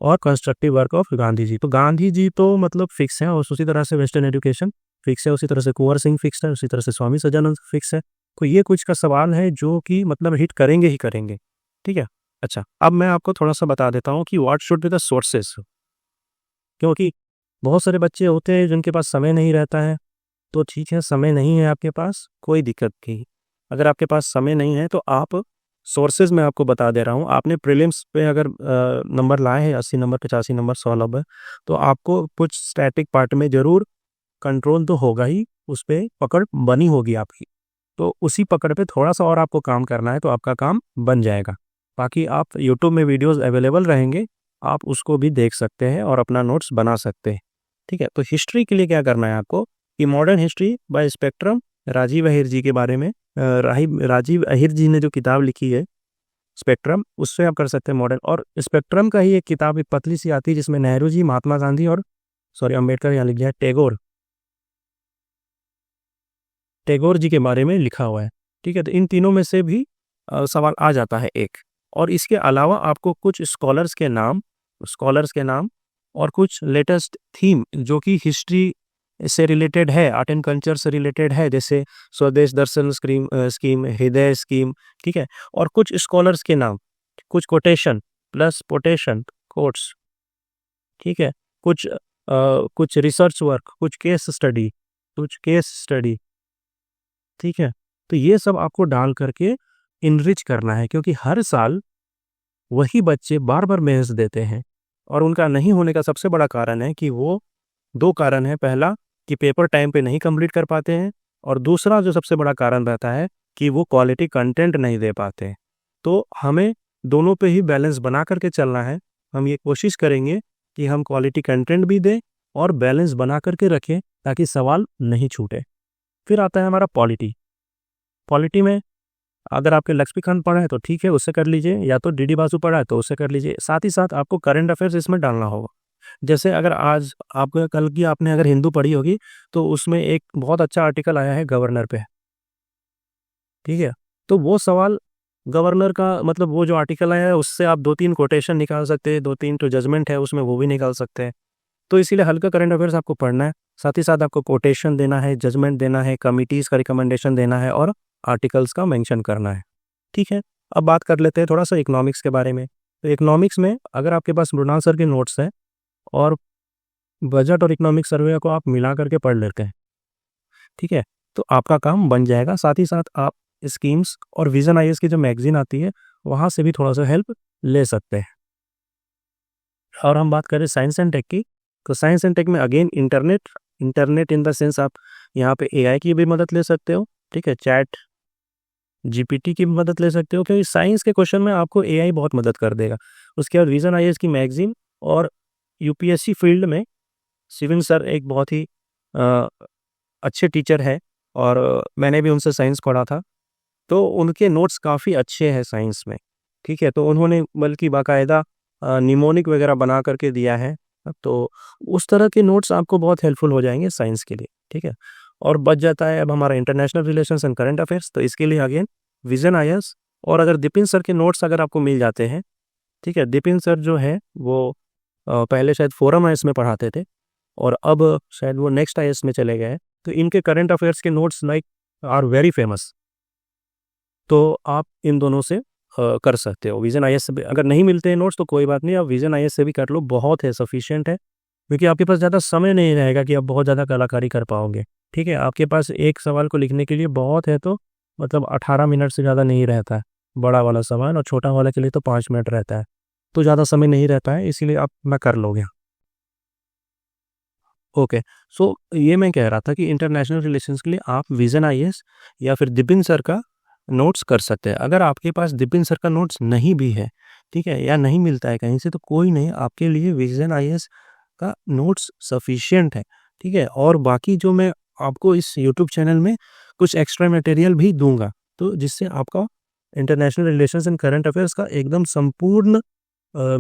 और constructive work of Gandhi ji. तो गांधी जी तो मतलब फिक्स है, और उसी तरह से वेस्टर्न एजुकेशन फिक्स है, उसी तरह से कुंवर सिंह फिक्स है, उसी तरह से स्वामी सजानंद फिक्स है। तो ये कुछ का सवाल है जो कि मतलब हिट करेंगे ही करेंगे, ठीक है। अच्छा, अब मैं आपको थोड़ा सा बता देता हूँ कि what should be the sources, क्योंकि बहुत सारे बच्चे होते हैं जिनके पास समय नहीं रहता है। तो ठीक है, समय नहीं है आपके पास, कोई दिक्कत नहीं। अगर आपके पास समय नहीं है तो आप सोर्सेज में आपको बता दे रहा हूँ। आपने प्रीलिम्स पे अगर नंबर लाए हैं 80 नंबर, 85 नंबर, 100 नंबर, तो आपको कुछ स्टैटिक पार्ट में जरूर कंट्रोल तो होगा ही, उस पर पकड़ बनी होगी आपकी। तो उसी पकड़ पे थोड़ा सा और आपको काम करना है तो आपका काम बन जाएगा। बाकी आप यूट्यूब में वीडियोस अवेलेबल रहेंगे, आप उसको भी देख सकते हैं और अपना नोट्स बना सकते हैं, ठीक है। तो हिस्ट्री के लिए क्या करना है आपको कि modern history by Spectrum, Rajiv Ahir ji के बारे में, राजीव अहिर जी ने जो किताब लिखी है स्पेक्ट्रम, उससे आप कर सकते हैं मॉडर्न। और स्पेक्ट्रम का ही एक किताब, एक पतली सी आती है जिसमें नेहरू जी, महात्मा गांधी और अम्बेडकर, यहाँ लिख दिया टैगोर जी के बारे में लिखा हुआ है, ठीक है। तो इन तीनों में से भी सवाल आ जाता है एक। और इसके अलावा आपको कुछ स्कॉलर्स के नाम और कुछ लेटेस्ट थीम जो कि हिस्ट्री से रिलेटेड है, आर्ट एंड कल्चर से रिलेटेड है, जैसे स्वदेश दर्शन स्कीम, हृदय स्कीम, ठीक है। और कुछ स्कॉलर्स के नाम, कुछ कोटेशन प्लस पोटेशन कोट्स, ठीक है। कुछ रिसर्च वर्क, कुछ केस स्टडी, ठीक है। तो ये सब आपको डाल करके इनरिच करना है, क्योंकि हर साल वही बच्चे बार बार मेंस देते हैं, और उनका नहीं होने का सबसे बड़ा कारण है कि वो 2 कारण है। पहला कि पेपर टाइम पे नहीं कंप्लीट कर पाते हैं, और दूसरा जो सबसे बड़ा कारण रहता है कि वो क्वालिटी कंटेंट नहीं दे पाते हैं। तो हमें दोनों पे ही बैलेंस बना करके चलना है। हम ये कोशिश करेंगे कि हम क्वालिटी कंटेंट भी दें और बैलेंस बना करके रखें ताकि सवाल नहीं छूटे। फिर आता है हमारा पॉलिटी में अगर आपके लक्ष्मीकांत पढ़ा है तो ठीक है, उससे कर लीजिए, या तो डीडी बासु पढ़ा है तो उससे कर लीजिए। साथ ही साथ आपको करंट अफेयर्स इसमें डालना होगा। जैसे अगर आज आपको कल की आपने अगर हिंदू पढ़ी होगी तो उसमें एक बहुत अच्छा आर्टिकल आया है गवर्नर पे, ठीक है। तो वो सवाल गवर्नर का मतलब वो जो आर्टिकल आया है उससे आप 2-3 कोटेशन निकाल सकते हैं, 2-3 तो जजमेंट है उसमें वो भी निकाल सकते हैं। तो इसीलिए हल्का करंट अफेयर्स आपको पढ़ना है, साथ ही साथ आपको कोटेशन देना है, जजमेंट देना है, कमिटीज़ का रिकमेंडेशन देना है और आर्टिकल्स का मेंशन करना है, ठीक है। अब बात कर लेते हैं थोड़ा सा इकोनॉमिक्स के बारे में। तो इकोनॉमिक्स में अगर आपके पास मृणाल सर के नोट्स हैं और बजट और इकोनॉमिक सर्वे को आप मिला करके पढ़ लेते हैं, ठीक है, तो आपका काम बन जाएगा। साथ ही साथ आप स्कीम्स और विजन आईएएस की जो मैगजीन आती है वहाँ से भी थोड़ा सा हेल्प ले सकते हैं। और हम बात करें साइंस एंड टेक की, तो साइंस एंड टेक में again internet in the sense आप यहाँ पे एआई की भी मदद ले सकते हो, ठीक है, चैट जीपीटी की भी मदद ले सकते हो, क्योंकि साइंस के क्वेश्चन में आपको एआई बहुत मदद कर देगा। उसके बाद विजन आईएएस की मैगजीन, और यूपीएससी फील्ड में शिविन सर एक बहुत ही अच्छे टीचर है, और मैंने भी उनसे साइंस पढ़ा था, तो उनके नोट्स काफ़ी अच्छे हैं साइंस में, ठीक है। तो उन्होंने बल्कि बाकायदा निमोनिक वगैरह बना करके दिया है, तो उस तरह के नोट्स आपको बहुत हेल्पफुल हो जाएंगे साइंस के लिए, ठीक है। और बच जाता है अब हमारा international relations and current affairs, तो इसके लिए अगेन विजन आईएएस। और अगर दिपिन सर के नोट्स अगर आपको मिल जाते हैं, ठीक है, दिपिन सर जो है वो पहले शायद फोरम आईएएस में पढ़ाते थे और अब शायद वो नेक्स्ट आईएएस में चले गए हैं, तो इनके करंट अफेयर्स के notes like are very famous. तो आप इन दोनों से कर सकते हो। विजन आईएएस से अगर नहीं मिलते हैं नोट्स तो कोई बात नहीं, आप विजन आईएएस से भी कर लो, बहुत है, सफिशिएंट है, क्योंकि आपके पास ज़्यादा समय नहीं रहेगा कि आप बहुत ज़्यादा कलाकारी कर पाओगे, ठीक है। आपके पास एक सवाल को लिखने के लिए बहुत है तो मतलब 18 मिनट से ज़्यादा नहीं रहता है बड़ा वाला सवाल, और छोटा वाला के लिए तो 5 मिनट रहता है, तो ज़्यादा समय नहीं रहता है, इसीलिए आप मैं कर लोगे। ओके, सो ये मैं कह रहा था कि इंटरनेशनल रिलेशंस के लिए आप विजन आईएएस या फिर दिपिन सर का नोट्स कर सकते हैं। अगर आपके पास दिपिन सर का नोट्स नहीं भी है ठीक है, या नहीं मिलता है कहीं से, तो कोई नहीं, आपके लिए विजन आईएएस का नोट्स सफिशिएंट है, ठीक है। और बाकी जो मैं आपको इस यूट्यूब चैनल में कुछ एक्स्ट्रा मटेरियल भी दूंगा, तो जिससे आपका international relations and current affairs का एकदम संपूर्ण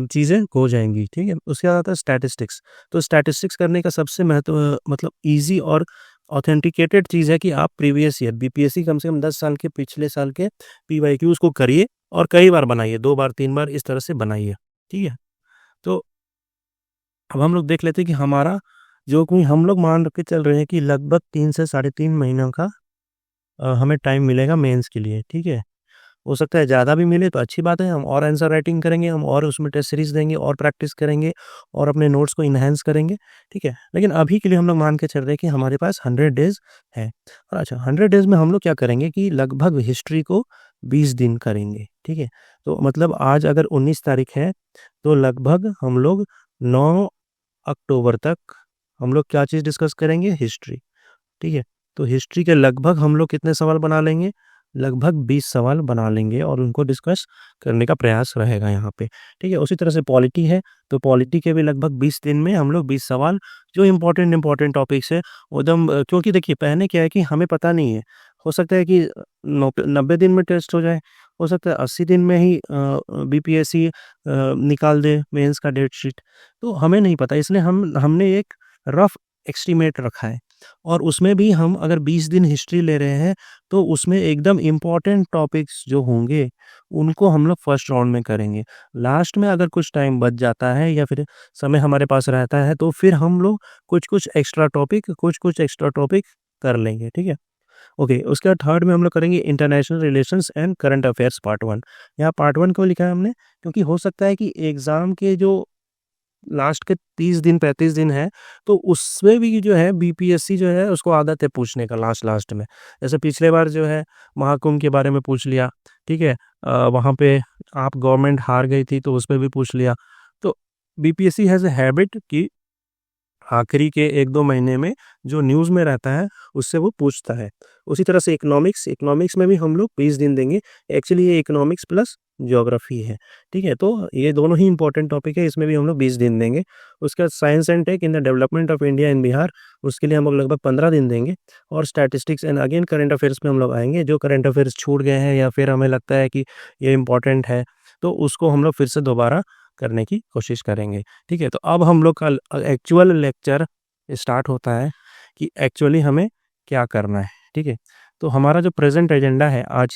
चीज़ें हो जाएंगी, ठीक है। उसके बाद आता है स्टैटिस्टिक्स। तो स्टैटिस्टिक्स करने का सबसे मतलब ईजी और ऑथेंटिकेटेड चीज़ है कि आप प्रीवियस ईयर बीपीएससी कम से कम 10 साल के पिछले साल के पीवाईक्यूज को करिए और कई बार बनाइए, 2 बार 3 बार इस तरह से बनाइए, ठीक है। तो अब हम लोग देख लेते हैं कि हमारा जो कोई हम लोग मान के चल रहे हैं कि लगभग 3 से साढ़े 3 महीनों का हमें टाइम मिलेगा मेंस के लिए, ठीक है। हो सकता है ज़्यादा भी मिले तो अच्छी बात है, हम और आंसर राइटिंग करेंगे, हम और उसमें टेस्ट सीरीज़ देंगे और प्रैक्टिस करेंगे और अपने नोट्स को एनहांस करेंगे, ठीक है। लेकिन अभी के लिए हम लोग मान के चल रहे हैं कि हमारे पास 100 डेज़ है। और अच्छा 100 डेज़ में हम लोग क्या करेंगे कि लगभग हिस्ट्री को 20 दिन करेंगे, ठीक है। तो मतलब आज अगर 19 तारीख है, तो लगभग हम लोग 9 अक्टूबर तक हम लोग क्या चीज़ डिस्कस करेंगे? हिस्ट्री, ठीक है। तो हिस्ट्री के लगभग हम लोग कितने सवाल बना लेंगे? लगभग 20 सवाल बना लेंगे और उनको डिस्कस करने का प्रयास रहेगा यहाँ पे, ठीक है। उसी तरह से पॉलिटी है, तो पॉलिटी के भी लगभग 20 दिन में हम लोग 20 सवाल जो इम्पोर्टेंट टॉपिक्स है वो एकदम क्योंकि देखिए पहले क्या है कि हमें पता नहीं है, हो सकता है कि 90 दिन में टेस्ट हो जाए, हो सकता है 80 दिन में ही बीपीएससी निकाल दे मेंस का डेट शीट, तो हमें नहीं पता, इसलिए हमने एक रफ एस्टीमेट रखा है। और उसमें भी हम अगर 20 दिन हिस्ट्री ले रहे हैं, तो उसमें एकदम इम्पोर्टेंट टॉपिक्स जो होंगे, उनको हम लोग फर्स्ट राउंड में करेंगे। लास्ट में अगर कुछ टाइम बच जाता है या फिर समय हमारे पास रहता है, तो फिर हम लोग कुछ-कुछ एक्स्ट्रा टॉपिक कर लेंगे, ठीक है। ओके, उसके बाद थर्ड में हम लोग करेंगे international relations and current affairs part 1। यहाँ पार्ट 1 क्यों लिखा है हमने? क्योंकि हो सकता है कि एग्ज़ाम के जो लास्ट के 30 दिन 35 दिन है, तो उसमें भी जो है बीपीएससी जो है उसको आदत है पूछने का लास्ट में। जैसे पिछले बार जो है महाकुंभ के बारे में पूछ लिया, ठीक है। वहाँ पे आप गवर्नमेंट हार गई थी तो उसपे भी पूछ लिया। तो बीपीएससी हैज़ अ हैबिट कि आखिरी के 1-2 महीने में जो न्यूज़ में रहता है, उससे वो पूछता है। उसी तरह से इकोनॉमिक्स में भी हम लोग 20 दिन देंगे। एक्चुअली ये इकोनॉमिक्स प्लस ज्योग्राफी है, ठीक है? तो ये दोनों ही इम्पोर्टेंट टॉपिक है, इसमें भी हम लोग 20 दिन देंगे। उसके बाद science and tech in the development of India and Bihar, उसके लिए हम लोग लगभग 15 दिन देंगे। और statistics and again current affairs में हम लोग आएँगे, जो करंट अफेयर्स छूट गए हैं या फिर हमें लगता है कि ये इम्पोर्टेंट है, तो उसको हम लोग फिर से दोबारा करने की कोशिश करेंगे, ठीक है। तो अब हम लोग का एक्चुअल लेक्चर स्टार्ट होता है कि एक्चुअली हमें क्या करना है, ठीक है। तो हमारा जो प्रेजेंट एजेंडा है आज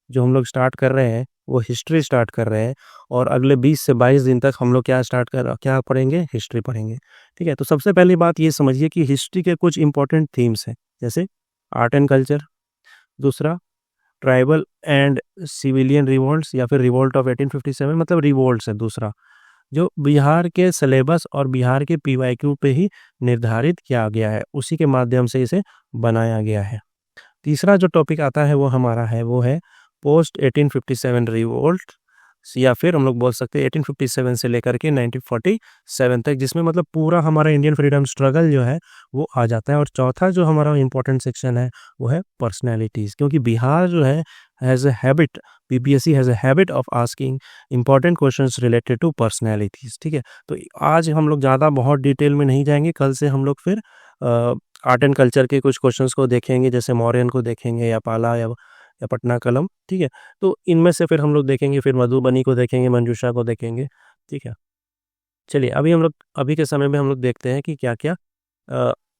जो हम लोग स्टार्ट कर रहे हैं, वो हिस्ट्री स्टार्ट कर रहे हैं और अगले 20 से 22 दिन तक हम लोग क्या पढ़ेंगे? हिस्ट्री पढ़ेंगे, ठीक है। तो सबसे पहली बात ये समझिए कि हिस्ट्री के कुछ इंपॉर्टेंट थीम्स हैं, जैसे आर्ट एंड कल्चर, दूसरा ट्राइबल एंड सिविलियन रिवोल्ट्स या फिर रिवोल्ट ऑफ 1857 मतलब रिवोल्ट्स है दूसरा, जो बिहार के सिलेबस और बिहार के पीवाईक्यू पे ही निर्धारित किया गया है, उसी के माध्यम से इसे बनाया गया है। तीसरा जो टॉपिक आता है वो है पोस्ट 1857 रिवोल्ट या फिर हम लोग बोल सकते हैं 1857 से लेकर के 1947 तक, जिसमें मतलब पूरा हमारा इंडियन फ्रीडम स्ट्रगल जो है वो आ जाता है। और चौथा जो हमारा इम्पोर्टेंट सेक्शन है वो है पर्सनैलिटीज़, क्योंकि बिहार जो है has a habit, BPSC has a habit of asking important questions related to personalities, ठीक है। तो आज हम लोग ज़्यादा बहुत डिटेल में नहीं जाएंगे, कल से हम लोग फिर आर्ट एंड कल्चर के कुछ क्वेश्चंस को देखेंगे, जैसे मौर्यन को देखेंगे या पाला या पटना कलम, ठीक है। तो इनमें से फिर हम लोग देखेंगे, फिर मधुबनी को देखेंगे, मंजूषा को देखेंगे, ठीक है। चलिए अभी के समय में हम लोग देखते हैं कि क्या-क्या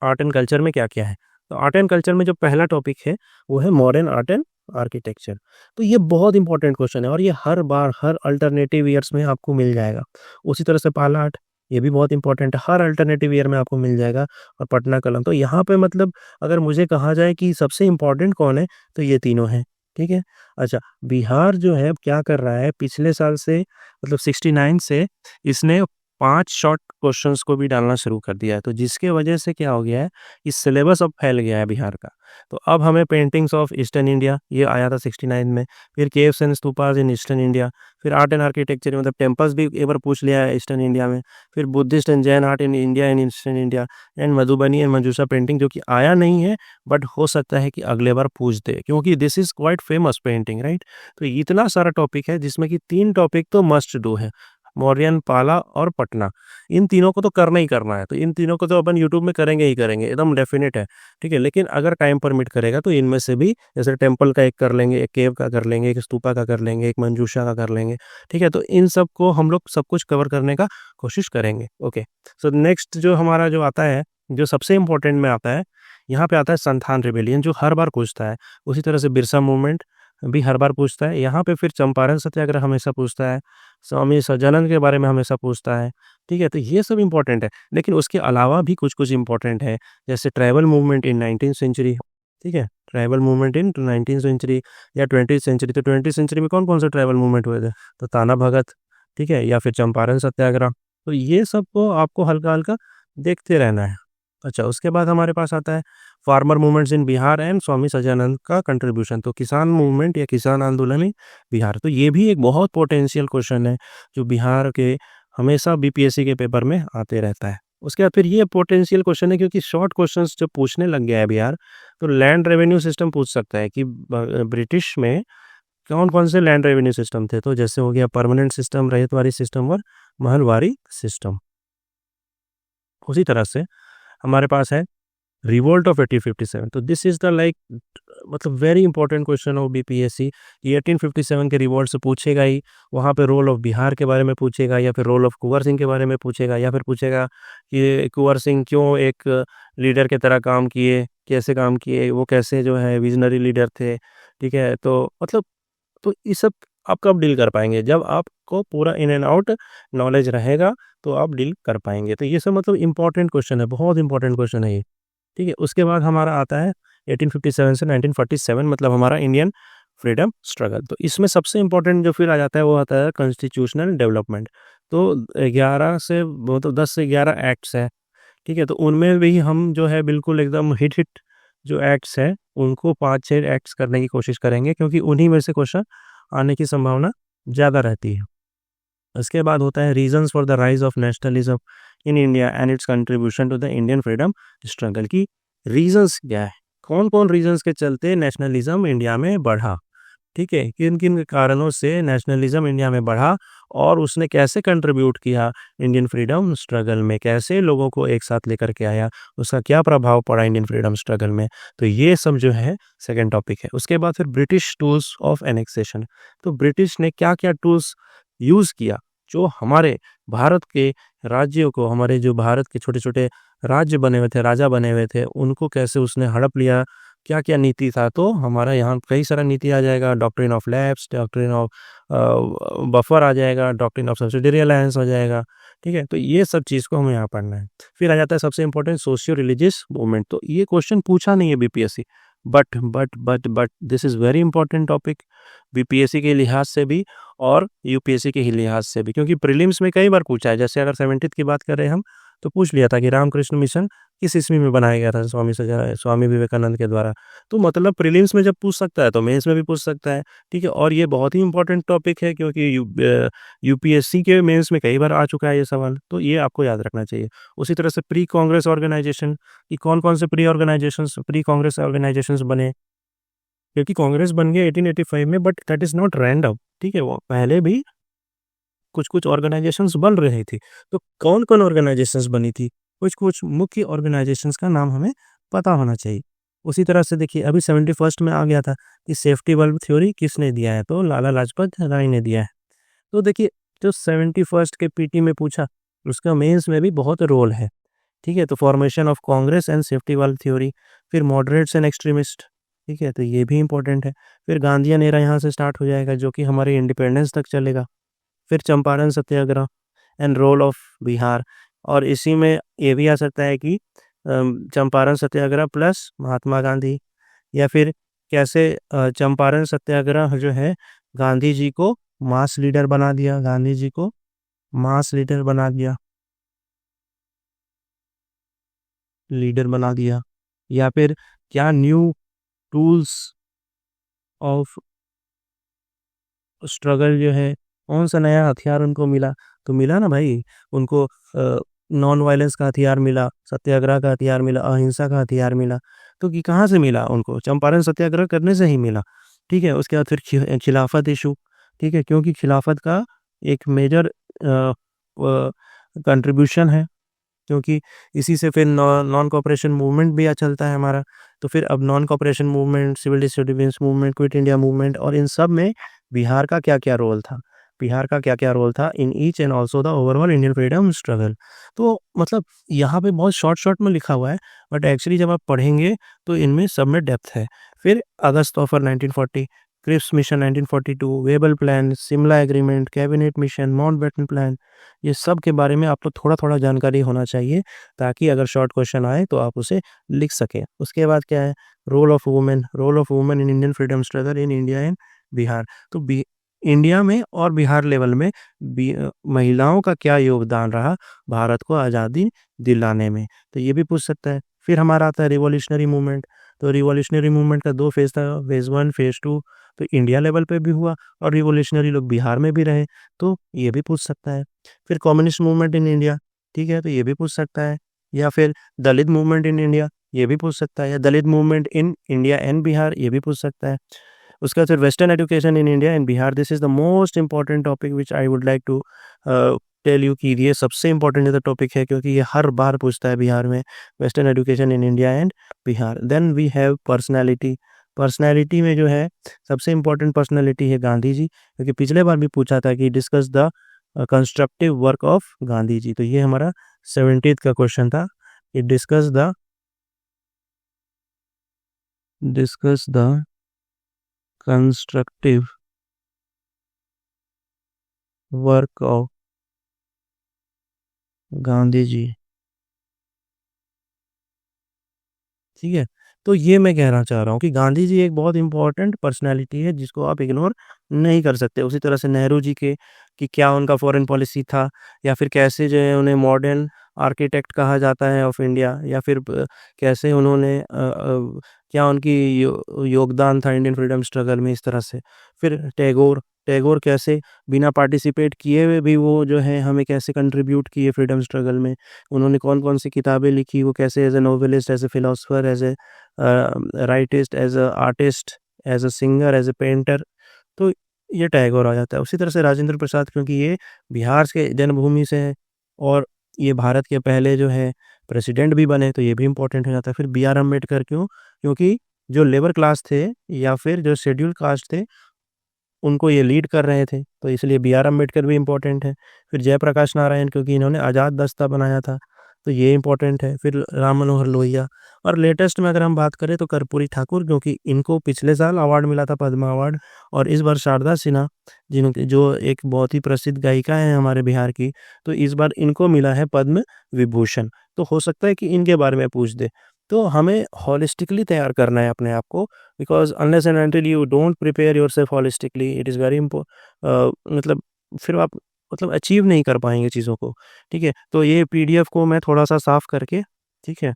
आर्ट एंड कल्चर में क्या-क्या है। तो आर्ट एंड कल्चर में जो पहला टॉपिक है वो है मॉडर्न आर्ट एंड आर्किटेक्चर। तो ये बहुत इंपॉर्टेंट क्वेश्चन है और ये हर बार हर अल्टरनेटिव ईयर्स में आपको मिल जाएगा। उसी तरह से पाला आर्ट, ये भी बहुत इंपॉर्टेंट है, हर अल्टरनेटिव ईयर में आपको मिल जाएगा। और पटना कलम, तो यहाँ पे मतलब अगर मुझे कहा जाए कि सबसे इम्पोर्टेंट कौन है, तो ये तीनों हैं, ठीक है। अच्छा, बिहार जो है अब क्या कर रहा है, पिछले साल से मतलब 69 से इसने 5 शॉर्ट क्वेश्चंस को भी डालना शुरू कर दिया है। तो जिसके वजह से क्या हो गया है, इस सिलेबस अब फैल गया है बिहार का। तो अब हमें पेंटिंग्स ऑफ ईस्टर्न इंडिया ये आया था 69 में, फिर caves and stupas in eastern India, फिर आर्ट एंड आर्किटेक्चर मतलब टेम्पल्स भी एक बार पूछ लिया है ईस्टर्न इंडिया में, फिर Buddhist and Jain art in India and eastern India, and Madhubani and Manjusha painting, जो कि आया नहीं है बट हो सकता है कि अगले बार पूछ दे, क्योंकि this is quite famous painting, right. तो इतना सारा टॉपिक है जिसमें कि 3 टॉपिक तो मस्ट डू है, मौर्यन, पाला और पटना। इन तीनों को तो करना ही करना है, तो इन तीनों को तो अपन यूट्यूब में करेंगे ही करेंगे, एकदम डेफिनेट है, ठीक है। लेकिन अगर टाइम परमिट करेगा तो इनमें से भी, जैसे टेम्पल का एक कर लेंगे, एक केव का कर लेंगे, एक स्तूपा का कर लेंगे, एक मंजूषा का कर लेंगे, ठीक है। तो इन सब को हम लोग सब कुछ कवर करने का कोशिश करेंगे। ओके, सो नेक्स्ट जो हमारा जो आता है, जो सबसे इम्पोर्टेंट में आता है, यहाँ पे आता है संथाल रिबेलियन, जो हर बार पूछता है। उसी तरह से बिरसा मूवमेंट भी हर बार पूछता है। यहाँ पे फिर चंपारण सत्याग्रह हमेशा पूछता है, स्वामी सज्जानंद के बारे में हमेशा पूछता है, ठीक है। तो ये सब इम्पोर्टेंट है, लेकिन उसके अलावा भी कुछ कुछ इम्पोर्टेंट है, जैसे tribal movement in 19th century, ठीक है। Tribal movement in 19th century या 20th सेंचुरी। तो 20th सेंचुरी में कौन कौन से ट्राइबल मूवमेंट हुए थे, तो ताना भगत, ठीक है, या फिर चंपारण सत्याग्रह। तो ये सब को आपको हल्का हल्का देखते रहना है। अच्छा, उसके बाद हमारे पास आता है farmer movements in Bihar and Swami Sahajanand का कंट्रीब्यूशन। तो किसान मूवमेंट या किसान आंदोलन इन बिहार, तो ये भी एक बहुत पोटेंशियल क्वेश्चन है जो बिहार के हमेशा बीपीएससी के पेपर में आते रहता है। उसके बाद फिर ये पोटेंशियल क्वेश्चन है क्योंकि शॉर्ट क्वेश्चंस जब पूछने लग गया है बिहार, तो लैंड रेवेन्यू सिस्टम पूछ सकता है कि ब्रिटिश में कौन कौन से लैंड रेवेन्यू सिस्टम थे। तो जैसे हो गया परमानेंट सिस्टम, रैयतवाड़ी सिस्टम और महलवारी सिस्टम। उसी तरह से हमारे पास है रिवोल्ट ऑफ 1857। तो दिस इज द लाइक मतलब very important question of BPSC. ये 1857 के रिवोल्ट से पूछेगा ही, वहाँ पे रोल ऑफ बिहार के बारे में पूछेगा, या फिर रोल ऑफ कुंवर सिंह के बारे में पूछेगा, या फिर पूछेगा कि कुंवर सिंह क्यों एक लीडर की तरह काम किए, कैसे काम किए, वो कैसे जो है विजनरी लीडर थे, ठीक है। तो मतलब तो ये सब आप कब डील कर पाएंगे, जब आपको पूरा इन एंड आउट नॉलेज रहेगा तो आप डील कर पाएंगे। तो ये सब मतलब इंपॉर्टेंट क्वेश्चन है, बहुत इंपॉर्टेंट क्वेश्चन है ये, ठीक है। उसके बाद हमारा आता है 1857 से 1947, मतलब हमारा इंडियन फ्रीडम स्ट्रगल। तो इसमें सबसे इंपॉर्टेंट जो फिर आ जाता है वो आता है कॉन्स्टिट्यूशनल डेवलपमेंट। तो 11 से मतलब 10 से 11 एक्ट्स है, ठीक है। तो उनमें भी हम जो है बिल्कुल एकदम हिट हिट जो एक्ट्स है उनको 5-6 एक्ट्स करने की कोशिश करेंगे, क्योंकि उन्हीं में से क्वेश्चन आने की संभावना ज़्यादा रहती है। उसके बाद होता है reasons for the rise of nationalism in India and its contribution to the Indian freedom struggle. की रीजंस क्या है, कौन कौन रीजंस के चलते नेशनलिज्म इंडिया में बढ़ा, ठीक है, किन किन कारणों से नेशनलिज्म इंडिया में बढ़ा, और उसने कैसे कंट्रीब्यूट किया इंडियन फ्रीडम स्ट्रगल में, कैसे लोगों को एक साथ लेकर के आया, उसका क्या प्रभाव पड़ा इंडियन फ्रीडम स्ट्रगल में। तो ये सब जो है सेकंड टॉपिक है। उसके बाद फिर ब्रिटिश टूल्स ऑफ एनेक्सेशन। तो ब्रिटिश ने क्या क्या टूल्स यूज़ किया जो हमारे भारत के राज्यों को, हमारे जो भारत के छोटे छोटे राज्य बने हुए थे, राजा बने हुए थे, उनको कैसे उसने हड़प लिया, क्या क्या नीति था। तो हमारा यहाँ कई सारा नीति आ जाएगा, doctrine of lapse, doctrine of buffer आ जाएगा, डॉक्ट्रिन ऑफ सब्सिडियरी अलायंस हो जाएगा, ठीक है। तो ये सब चीज़ को हमें यहाँ पढ़ना है। फिर आ जाता है सबसे इंपॉर्टेंट सोशियो रिलीजियस मूवमेंट। तो ये क्वेश्चन पूछा नहीं है BPSC, but this is very important topic BPSC के लिहाज से भी और यूपीएससी के लिहाज से भी, क्योंकि प्रीलिम्स में कई बार पूछा है। जैसे अगर 70th की बात करें हम, तो पूछ लिया था कि रामकृष्ण मिशन किस ईस्वी में बनाया गया था स्वामी विवेकानंद के द्वारा। तो मतलब प्रीलिम्स में जब पूछ सकता है तो मेंस में भी पूछ सकता है, ठीक है। और ये बहुत ही इंपॉर्टेंट टॉपिक है क्योंकि यूपीएससी के मेंस में कई बार आ चुका है ये सवाल, तो ये आपको याद रखना चाहिए। उसी तरह से प्री कांग्रेस ऑर्गेनाइजेशन, कि कौन कौन से प्री कांग्रेस ऑर्गेनाइजेशंस बने, क्योंकि कांग्रेस बन गया 1885 में, but that is not random, ठीक है। वो पहले भी कुछ कुछ ऑर्गेनाइजेशंस बन रही थी। तो कौन कौन ऑर्गेनाइजेशंस बनी थी, कुछ कुछ मुख्य ऑर्गेनाइजेशंस का नाम हमें पता होना चाहिए। उसी तरह से देखिए अभी 71st में आ गया था कि सेफ्टी बल्ब थ्योरी किसने दिया है, तो लाला लाजपत राय ने दिया है। तो देखिए जो 71st के पीटी में पूछा, उसका मेंस में भी बहुत रोल है, ठीक है। तो formation of Congress and safety bulb theory, फिर मॉडरेट्स एंड एक्सट्रीमिस्ट, ठीक है, तो ये भी इंपॉर्टेंट है। फिर गांधीयन एरा यहाँ से स्टार्ट हो जाएगा जो कि हमारे इंडिपेंडेंस तक चलेगा। फिर चंपारण सत्याग्रह एंड रोल ऑफ बिहार, और इसी में ये भी आ सकता है कि चंपारण सत्याग्रह प्लस महात्मा गांधी, या फिर कैसे चंपारण सत्याग्रह जो है गांधी जी को मास लीडर बना दिया, गांधी जी को मास लीडर बना दिया, लीडर बना दिया, या फिर क्या न्यू टूल्स ऑफ स्ट्रगल जो है, कौन सा नया हथियार उनको मिला? तो मिला ना भाई, उनको नॉन वायलेंस का हथियार मिला, सत्याग्रह का हथियार मिला, अहिंसा का हथियार मिला। तो कि कहाँ से मिला उनको? चंपारण सत्याग्रह करने से ही मिला। ठीक है, उसके बाद फिर खिलाफत इशू। ठीक है, क्योंकि खिलाफत का एक मेजर कंट्रीब्यूशन है, क्योंकि इसी से फिर नॉन कॉपरेशन मूवमेंट भी चलता है हमारा। तो फिर अब non cooperation movement, civil disobedience movement, quit India movement, और इन सब में बिहार का क्या क्या रोल था, बिहार का क्या क्या रोल था in each and also the overall Indian freedom struggle. तो मतलब यहाँ पे बहुत शॉर्ट शॉर्ट में लिखा हुआ है, बट एक्चुअली जब आप पढ़ेंगे तो इनमें सब में डेप्थ है। फिर August offer 1940, Cripps mission 1942, Wavell plan, Shimla agreement, cabinet mission, Mountbatten plan, ये सब के बारे में आपको थोड़ा थोड़ा जानकारी होना चाहिए, ताकि अगर शॉर्ट क्वेश्चन आए तो आप उसे लिख सकें। उसके बाद क्या है, role of women in Indian freedom struggle in India and Bihar. तो इंडिया में और बिहार लेवल में महिलाओं का क्या योगदान रहा भारत को आज़ादी दिलाने में, तो ये भी पूछ सकता है। फिर हमारा आता है रिवॉल्यूशनरी मूवमेंट। तो रिवॉल्यूशनरी मूवमेंट का 2 फेज था, फेज 1, फेज 2। तो इंडिया लेवल पे भी हुआ और रिवॉल्यूशनरी लोग बिहार में भी रहे, तो ये भी पूछ सकता है। फिर कम्युनिस्ट मूवमेंट इन इंडिया, ठीक है, तो ये भी पूछ सकता है। या फिर दलित मूवमेंट इन इंडिया, ये भी पूछ सकता है। या Dalit movement in India and Bihar, ये भी पूछ सकता है। उसके बाद फिर western education in India and Bihar, this is the most important topic which I would like to tell you कि ये सबसे इंपॉर्टेंट टॉपिक है, क्योंकि ये हर बार पूछता है बिहार में, western education in India and Bihar. Then we have personality. Personality में जो है सबसे इंपॉर्टेंट पर्सनैलिटी है गांधी जी, क्योंकि पिछले बार भी पूछा था कि discuss the constructive work of Gandhi ji. तो ये हमारा 70th का क्वेश्चन था, ये discuss the constructive work of Gandhi ji. ठीक है, तो ये मैं कहना चाह रहा हूँ कि गांधी जी एक बहुत इंपॉर्टेंट पर्सनैलिटी है, जिसको आप इग्नोर नहीं कर सकते। उसी तरह से नेहरू जी के, कि क्या उनका फॉरेन पॉलिसी था, या फिर कैसे जो है उन्हें मॉडर्न आर्किटेक्ट कहा जाता है ऑफ इंडिया, या फिर कैसे उन्होंने क्या उनकी योगदान था इंडियन फ्रीडम स्ट्रगल में, इस तरह से। फिर टैगोर, टैगोर कैसे बिना पार्टिसिपेट किए हुए भी वो जो है हमें कैसे कंट्रीब्यूट किए फ्रीडम स्ट्रगल में, उन्होंने कौन कौन सी किताबें लिखी, वो कैसे as a novelist, as a philosopher, as a rightist, as a artist, as a singer, as a painter. तो ये टैगोर आ जाता है। उसी तरह से राजेंद्र प्रसाद, क्योंकि ये बिहार के जन्मभूमि से है और ये भारत के पहले जो है प्रेसिडेंट भी बने, तो ये भी इंपॉर्टेंट हो जाता है। फिर बी आर अम्बेडकर, क्यों? क्योंकि जो लेबर क्लास थे या फिर जो शेड्यूल कास्ट थे, उनको ये लीड कर रहे थे, तो इसलिए बी आर अम्बेडकर भी इम्पोर्टेंट है। फिर जयप्रकाश नारायण, क्योंकि इन्होंने आज़ाद दस्ता बनाया था, तो ये इम्पोर्टेंट है। फिर राम मनोहर लोहिया, और लेटेस्ट में अगर हम बात करें तो कर्पूरी ठाकुर, क्योंकि इनको पिछले साल अवार्ड मिला था, पद्म अवार्ड, और इस बार शारदा सिन्हा, जिन्होंने जो एक बहुत ही प्रसिद्ध गायिका है हमारे बिहार की, तो इस बार इनको मिला है पद्म विभूषण। तो हो सकता है कि इनके बारे में पूछ दे। तो हमें हॉलिस्टिकली तैयार करना है अपने आप को, because unless and until you don't prepare yourself holistically, it is very मतलब फिर आप मतलब अचीव नहीं कर पाएंगे चीज़ों को। ठीक है, तो ये पीडीएफ को मैं थोड़ा सा साफ करके, ठीक है,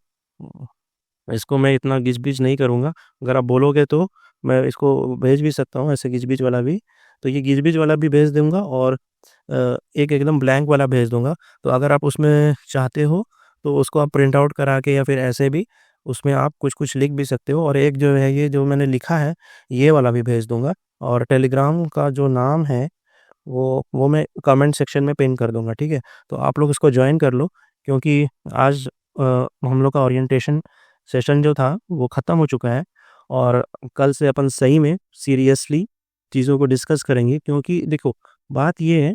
इसको मैं इतना घिच-पिच नहीं करूँगा। अगर आप बोलोगे तो मैं इसको भेज भी सकता हूँ, ऐसे घिच-पिच वाला भी। तो ये घिच-पिच वाला भी भेज दूँगा, और एक एकदम ब्लैंक वाला भेज दूँगा। तो अगर आप उसमें चाहते हो तो उसको आप प्रिंट आउट करा के, या फिर ऐसे भी उसमें आप कुछ-कुछ लिख भी सकते हो, और एक जो है ये जो मैंने लिखा है, ये वाला भी भेज दूँगा। और टेलीग्राम का जो नाम है वो मैं कमेंट सेक्शन में पिन कर दूँगा, ठीक है? तो आप लोग इसको जॉइन कर लो, क्योंकि आज हम लोग का ओरिएंटेशन सेशन जो था वो ख़त्म हो चुका है, और कल से अपन सही में सीरियसली चीज़ों को डिस्कस करेंगे। क्योंकि देखो, बात ये है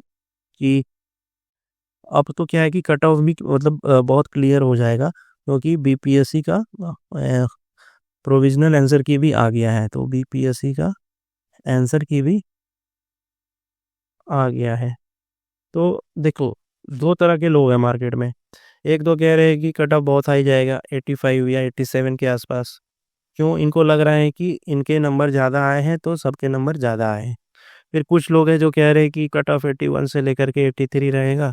कि अब तो क्या है कि कट ऑफ भी मतलब बहुत क्लियर हो जाएगा, क्योंकि बीपीएससी का प्रोविजनल आंसर की भी आ गया है। तो बीपीएससी का आंसर की भी आ गया है। तो देखो, दो तरह के लोग हैं मार्केट में। एक तो कह रहे हैं कि कट ऑफ बहुत हाई जाएगा, 85 या 87 के आसपास। क्यों? इनको लग रहा है कि इनके नंबर ज़्यादा आए हैं, तो सबके नंबर ज़्यादा आए हैं। फिर कुछ लोग हैं जो कह रहे हैं कि कट ऑफ 81 से लेकर के 83 रहेगा,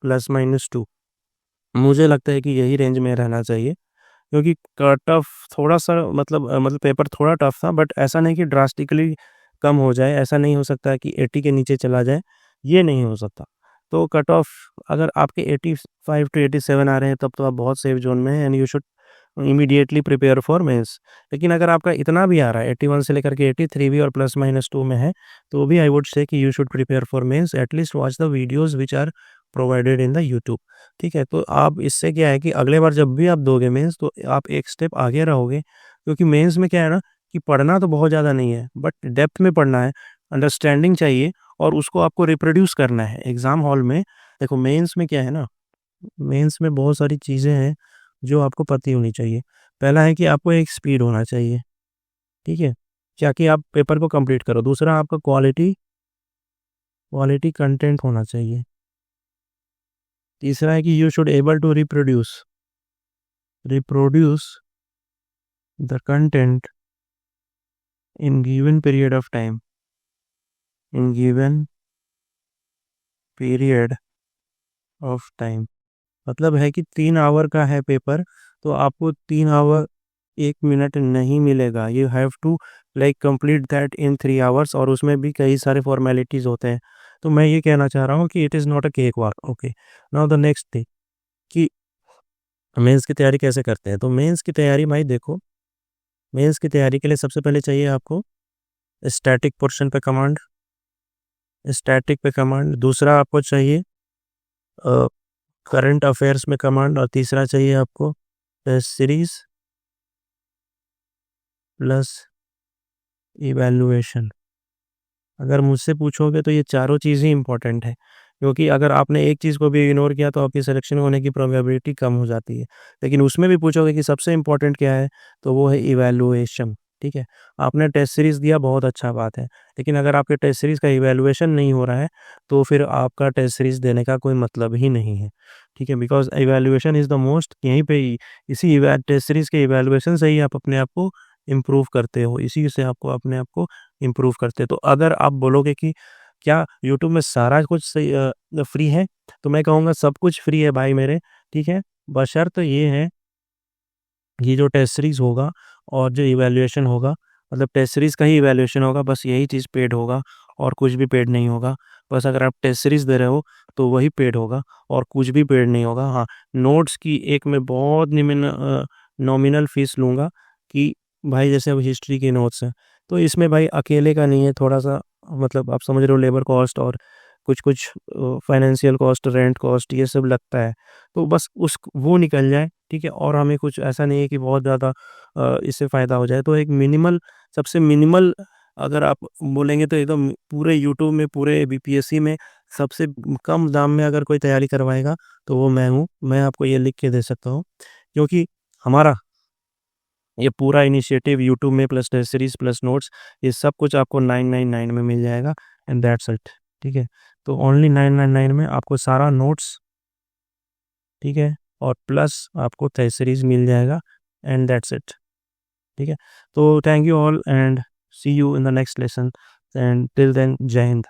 +-2। मुझे लगता है कि यही रेंज में रहना चाहिए। क्योंकि कट ऑफ थोड़ा सा मतलब पेपर थोड़ा टफ था, बट ऐसा नहीं कि ड्रास्टिकली कम हो जाए, ऐसा नहीं हो सकता है कि 80 के नीचे चला जाए, ये नहीं हो सकता। तो कट ऑफ अगर आपके 85 टू 87 आ रहे हैं तब तो आप बहुत सेफ जोन में हैं and you should immediately prepare for mains. लेकिन अगर आपका इतना भी आ रहा है 81 से लेकर के 83 भी और प्लस माइनस 2 में है, तो भी आई वुड से कि you should prepare for mains, at least watch the videos which are provided in the YouTube. ठीक है, तो आप इससे क्या है कि अगले बार जब भी आप दोगे मेंस तो आप एक स्टेप आगे रहोगे, क्योंकि मेंस में क्या है ना कि पढ़ना तो बहुत ज़्यादा नहीं है, बट डेप्थ में पढ़ना है, अंडरस्टैंडिंग चाहिए और उसको आपको रिप्रोड्यूस करना है एग्ज़ाम हॉल में। देखो मेंस में क्या है ना, मेंस में बहुत सारी चीज़ें हैं जो आपको पता होनी चाहिए। पहला है कि आपको एक स्पीड होना चाहिए, ठीक है, क्या कि आप पेपर को कंप्लीट करो। दूसरा आपका क्वालिटी क्वालिटी कंटेंट होना चाहिए। तीसरा है कि you should able to reproduce reproduce the content in given period of time, in given period of time. मतलब है कि 3 आवर का है पेपर, तो आपको 3 आवर 1 मिनट नहीं मिलेगा। You have to like complete that in 3 hours, और उसमें भी कई सारे फॉर्मेलिटीज होते हैं। तो मैं ये कहना चाह रहा हूँ कि it is not a cake walk. Okay, now the next thing कि मेंस की तैयारी कैसे करते हैं। तो मेंस की तैयारी भाई देखो, मेंस की तैयारी के लिए सबसे पहले चाहिए आपको स्टैटिक पोर्शन पे कमांड, स्टैटिक पे कमांड। दूसरा आपको चाहिए करंट अफेयर्स में कमांड, और तीसरा चाहिए आपको टेस्ट सीरीज प्लस इवैल्यूएशन। अगर मुझसे पूछोगे तो ये चारों चीज़ ही इंपॉर्टेंट है, क्योंकि अगर आपने एक चीज़ को भी इग्नोर किया तो आपकी सिलेक्शन होने की प्रोबेबिलिटी कम हो जाती है। लेकिन उसमें भी पूछोगे कि सबसे इम्पोर्टेंट क्या है, तो वो है इवैल्यूएशन। ठीक है, आपने टेस्ट सीरीज़ दिया, बहुत अच्छा बात है, लेकिन अगर आपके टेस्ट सीरीज़ का इवैल्यूएशन नहीं हो रहा है तो फिर आपका टेस्ट सीरीज़ देने का कोई मतलब ही नहीं है। ठीक है, because evaluation is the most, यहीं पे ही इसी टेस्ट सीरीज़ के इवैल्यूएशन से ही आप अपने आप को इम्प्रूव करते हो, इसी से आपको अपने आप को इम्प्रूव करते हैं। तो अगर आप बोलोगे कि क्या यूट्यूब में सारा कुछ सही फ्री है, तो मैं कहूँगा सब कुछ फ्री है भाई मेरे। ठीक है, बशर्त ये है कि जो टेस्ट सीरीज़ होगा और जो इवैल्यूएशन होगा, मतलब टेस्ट सीरीज़ का ही इवैल्यूएशन होगा, बस यही चीज़ पेड होगा और कुछ भी पेड नहीं होगा। बस अगर आप टेस्ट सीरीज़ दे रहे हो तो वही पेड होगा और कुछ भी पेड नहीं होगा। हाँ, नोट्स की एक मैं बहुत नॉमिनल फ़ीस लूँगा कि भाई जैसे अब हिस्ट्री के नोट्स हैं, तो इसमें भाई अकेले का नहीं है, थोड़ा-सा मतलब आप समझ रहे हो, लेबर कॉस्ट और कुछ-कुछ फाइनेंशियल कॉस्ट, रेंट कॉस्ट, ये सब लगता है। तो बस उस वो निकल जाए, ठीक है, और हमें कुछ ऐसा नहीं है कि बहुत ज़्यादा इससे फ़ायदा हो जाए। तो एक मिनिमल, सबसे मिनिमल अगर आप बोलेंगे तो एकदम पूरे यूट्यूब में, पूरे बीपीएससी में सबसे कम दाम में अगर कोई तैयारी करवाएगा तो वो मैं हूँ। मैं आपको ये लिख के दे सकता हूँ, क्योंकि हमारा ये पूरा इनिशिएटिव यूट्यूब में plus test series plus notes, ये सब कुछ आपको 999 में मिल जाएगा एंड दैट्स इट। ठीक है, तो ओनली 999 में आपको सारा नोट्स, ठीक है, और प्लस आपको टेस्ट सीरीज मिल जाएगा एंड दैट्स इट। ठीक है, तो thank you all and see you in the next lesson and till then जय हिंद।